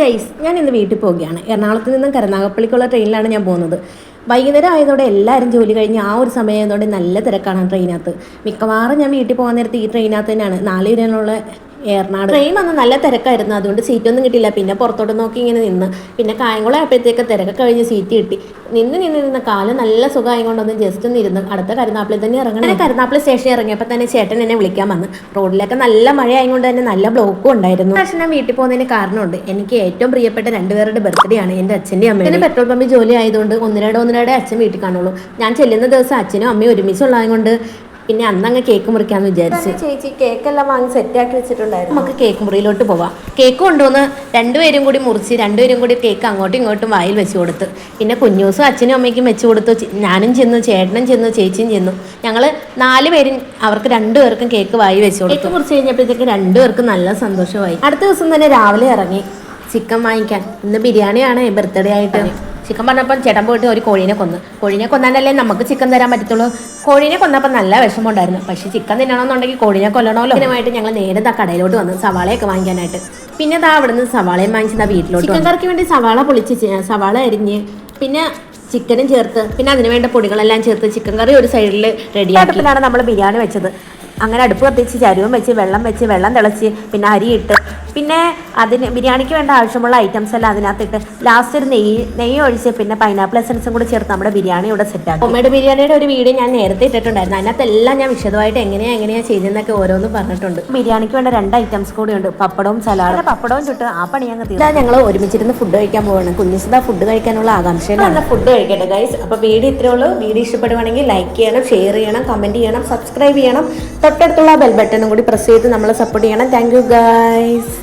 Guys, ഞാൻ ഇന്ന് വീട്ടിൽ പോവുകയാണ്. എറണാകുളത്ത് നിന്നും കരുനാഗപ്പള്ളിക്കുള്ള ട്രെയിനിലാണ് ഞാൻ പോകുന്നത്. വൈകുന്നേരം ആയതോടെ എല്ലാവരും ജോലി കഴിഞ്ഞ് ആ ഒരു സമയം ആയതോടെ നല്ല തിരക്കാണ് ട്രെയിനകത്ത്. മിക്കവാറും ഞാൻ വീട്ടിൽ പോകാൻ നേരത്ത് ഈ ട്രെയിനകത്ത് തന്നെയാണ് 4 ഇരനുള്ള എറണാകുളം. ട്രെയിൻ വന്ന് നല്ല തിരക്കായിരുന്നു, അതുകൊണ്ട് സീറ്റൊന്നും കിട്ടില്ല. പിന്നെ പുറത്തോട്ട് നോക്കി ഇങ്ങനെ നിന്ന്, പിന്നെ കായംകുളം ആയപ്പോഴത്തേക്ക് തിരക്ക് കഴിഞ്ഞ് സീറ്റ് കിട്ടി. നിന്ന് കാല് നല്ല സുഖമായിക്കൊണ്ടൊന്ന് ജസ്റ്റ് ഒന്ന് ഇരുന്ന് അടുത്ത കരുനാപ്പള്ളി തന്നെ ഇറങ്ങണം. കരുനാപ്പള്ളി സ്റ്റേഷൻ ഇറങ്ങിയപ്പോൾ തന്നെ ചേട്ടൻ എന്നെ വിളിക്കാൻ വന്ന്. റോഡിലൊക്കെ നല്ല മഴ ആയതുകൊണ്ട് തന്നെ നല്ല ബ്ലോക്കും ഉണ്ടായിരുന്നു. പക്ഷേ ഞാൻ വീട്ടിൽ പോകുന്നതിന് കാരണമുണ്ട്. എനിക്ക് ഏറ്റവും പ്രിയപ്പെട്ട 2 പേരുടെ ബർത്ത്ഡേ ആണ്, എൻ്റെ അച്ഛൻ്റെ അമ്മയുടെ. പെട്രോൾ പമ്പിൽ ജോലി ആയതുകൊണ്ട് ഒന്നിനടെ അച്ഛൻ വീട്ടിൽ കാണുള്ളൂ. ഞാൻ ചെല്ലുന്ന ദിവസം അച്ഛനും അമ്മയും ഒരുമിച്ചുള്ളതുകൊണ്ട് പിന്നെ അന്നങ്ങ് കേക്ക് മുറിക്കാമെന്ന് വിചാരിച്ചു. ചേച്ചി കേക്കെല്ലാം വാങ്ങി സെറ്റാക്കി വെച്ചിട്ടുണ്ടായിരുന്നു. നമുക്ക് കേക്ക് മുറിയിലോട്ട് പോവാം. കേക്ക് കൊണ്ടുവന്ന് 2 പേരും കൂടി മുറിച്ച് 2 പേരും കൂടി കേക്ക് അങ്ങോട്ടും ഇങ്ങോട്ടും വായിൽ വെച്ച് കൊടുത്ത്. പിന്നെ കുഞ്ഞൂസും അച്ഛനും അമ്മയ്ക്കും വെച്ച് കൊടുത്തു. ഞാനും ചെന്നു, ചേട്ടനും ചെന്നു, ചേച്ചിയും ചെന്നു. ഞങ്ങൾ 4 പേരും അവർക്ക് 2 പേർക്കും കേക്ക് വായി വെച്ച് കൊടുത്തു. കേക്ക് മുറിച്ച് കഴിഞ്ഞപ്പോഴത്തേക്ക് 2 പേർക്കും നല്ല സന്തോഷമായി. അടുത്ത ദിവസം തന്നെ രാവിലെ ഇറങ്ങി ചിക്കൻ വാങ്ങിക്കാൻ. ഇന്ന് ബിരിയാണിയാണ് ബർത്ത്ഡേ ആയിട്ട്. ചിക്കൻ പറഞ്ഞപ്പോൾ ചേട്ടൻ പോയിട്ട് ഒരു കോഴീനെ കൊന്നാലല്ലേ നമുക്ക് ചിക്കൻ തരാൻ പറ്റത്തുള്ളൂ. കോഴീനെ കൊന്നപ്പോൾ നല്ല വിഷമമുണ്ടായിരുന്നു. പക്ഷേ ചിക്കൻ തിന്നണമെന്നുണ്ടെങ്കിൽ കോഴീനെ കൊല്ലണമല്ലോ. ഇതിനുമായിട്ട് ഞങ്ങൾ നേരെ കടയിലോട്ട് വന്ന് സവാളയൊക്കെ വാങ്ങിക്കാനായിട്ട്. പിന്നെ അവിടുന്ന് സവാളയും വാങ്ങിച്ചത് വീട്ടിലോട്ട്. ചിക്കൻ കറിക്ക് വേണ്ടി സവാള പൊളിച്ച് സവാള അരിഞ്ഞ് പിന്നെ ചിക്കനും ചേർത്ത് പിന്നെ അതിന് വേണ്ട പൊടികളെല്ലാം ചേർത്ത് ചിക്കൻ കറി ഒരു സൈഡിൽ റെഡിയാക്കിയാണ് നമ്മൾ ബിരിയാണി വെച്ചത്. അങ്ങനെ അടുപ്പ് കത്തിച്ച് ചരുവം വെച്ച് വെള്ളം തിളച്ച് പിന്നെ അരിയിട്ട് പിന്നെ അതിന് ബിരിയാണിക്ക് വേണ്ട ആവശ്യമുള്ള ഐറ്റംസ് എല്ലാം അതിനകത്തിട്ട് ലാസ്റ്റ് ഒരു നെയ്യ് ഒഴിച്ച് പിന്നെ പൈനാപ്പിൾ എസൻസും കൂടി ചേർത്ത് നമ്മുടെ ബിരിയാണി ഇവിടെ സെറ്റാക്കി. ഉമ്മയുടെ ബിരിയാണിയുടെ ഒരു വീഡിയോ ഞാൻ നേരത്തെ ഇട്ടിട്ടുണ്ടായിരുന്നു. അതിനകത്തെല്ലാം ഞാൻ വിശദമായിട്ട് എങ്ങനെയാ ചെയ്തെന്നൊക്കെ ഓരോന്ന് പറഞ്ഞിട്ടുണ്ട്. ബിരിയാണിക്ക് വേണ്ട 2 ഐറ്റംസ് കൂടിയുണ്ട്, പപ്പടവും സലാഡും. പപ്പടവും ചുട്ട് ആ പണി ഞങ്ങൾ തീർന്നു. ഞങ്ങൾ ഒരുമിച്ചിരുന്ന് ഫുഡ് കഴിക്കാൻ പോവാണ്. കുഞ്ഞിസുദാ ഫുഡ് കഴിക്കാനുള്ള ആകാംക്ഷയിലാണ്. ഫുഡ് കഴിക്കട്ടെ ഗൈസ്. അപ്പോൾ വീഡിയോ ഇത്രേ ഉള്ളൂ. വീഡിയോ ഇഷ്ടപ്പെടുവാണെങ്കിൽ ലൈക്ക് ചെയ്യണം, ഷെയർ ചെയ്യണം, കമൻറ്റ് ചെയ്യണം, സബ്സ്ക്രൈബ് ചെയ്യണം. തൊട്ടടുത്തുള്ള ബെൽ ബട്ടണും കൂടി പ്രസ് ചെയ്ത് നമ്മളെ സപ്പോർട്ട് ചെയ്യണം. Thank you guys.